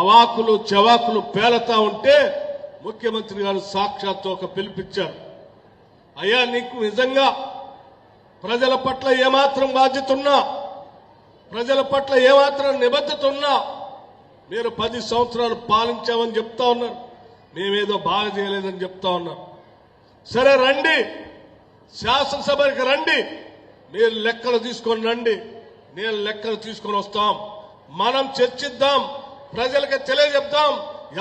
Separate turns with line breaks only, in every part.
అవాకులు చెవాకులు పేలతా ఉంటే ముఖ్యమంత్రి గారు సాక్షాత్తు ఒక పిలిపించారు. అయ్యా, నీకు నిజంగా ప్రజల పట్ల ఏమాత్రం బాధ్యత ఉన్నా, ప్రజల పట్ల ఏమాత్రం నిబద్ధత ఉన్నా, మీరు 10 సంవత్సరాలు పాలించామని చెప్తా ఉన్నారు, మేమేదో బాగా చేయలేదని చెప్తా ఉన్నారు. సరే రండి, శాసనసభకి రండి, మీరు లెక్కలు తీసుకొని రండి, నేను లెక్కలు తీసుకొని వస్తాం, మనం చర్చిద్దాం, ప్రజలకు తెలియజెప్తాం,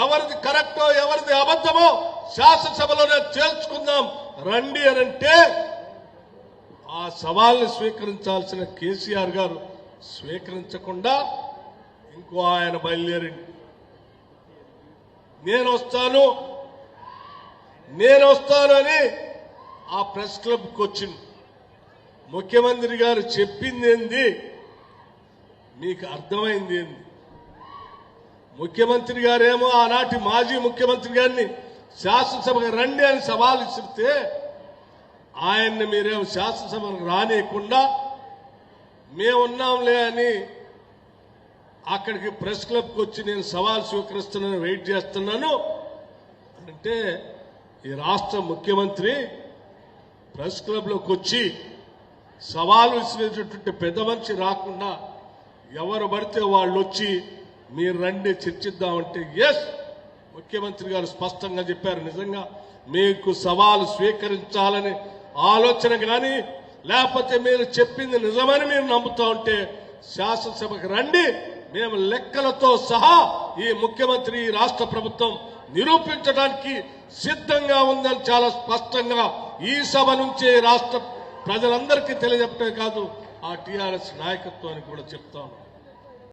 ఎవరిది కరెక్టో ఎవరిది అబద్ధమో శాసనసభలోనే తేల్చుకుందాం రండి అనంటే ఆ సవాల్ని స్వీకరించాల్సిన కేసీఆర్ గారు స్వీకరించకుండా ఇంకో ఆయన బయలుదేరింది. నేను వస్తాను అని ఆ ప్రెస్ క్లబ్కి వచ్చింది. ముఖ్యమంత్రి గారు చెప్పింది ఏంది, మీకు అర్థమైంది ఏంది? ముఖ్యమంత్రి గారేమో ఆనాటి మాజీ ముఖ్యమంత్రి గారిని శాసనసభకు రండి అని సవాల్ ఇస్తే ఆయన్ని మీరేమో శాసనసభకు రానియకుండా మేమున్నాంలే అని అక్కడికి ప్రెస్ క్లబ్కి వచ్చి నేను సవాల్ స్వీకరిస్తున్నాను, వెయిట్ చేస్తున్నాను అంటే ఈ రాష్ట్ర ముఖ్యమంత్రి ప్రెస్ క్లబ్లోకి వచ్చి సవాలు విసిరేటటువంటి పెద్ద మనిషి రాకుండా ఎవరు పడితే వాళ్ళు వచ్చి మీరు రండి చర్చిద్దామంటే ఎస్, ముఖ్యమంత్రి గారు స్పష్టంగా చెప్పారు. నిజంగా మీకు సవాలు స్వీకరించాలని ఆలోచన కానీ లేకపోతే మీరు చెప్పింది నిజమని మీరు నమ్ముతా ఉంటే శాసనసభకు రండి, మేము లెక్కలతో సహా ఈ ముఖ్యమంత్రి ఈ రాష్ట్ర ప్రభుత్వం నిరూపించడానికి సిద్ధంగా ఉందని చాలా స్పష్టంగా ఈ సభ నుంచే రాష్ట్ర ప్రజలందరికీ తెలియజెప్పే కాదు ఆ టీఆర్ఎస్ నాయకత్వానికి కూడా చెప్తా ఉన్నాం.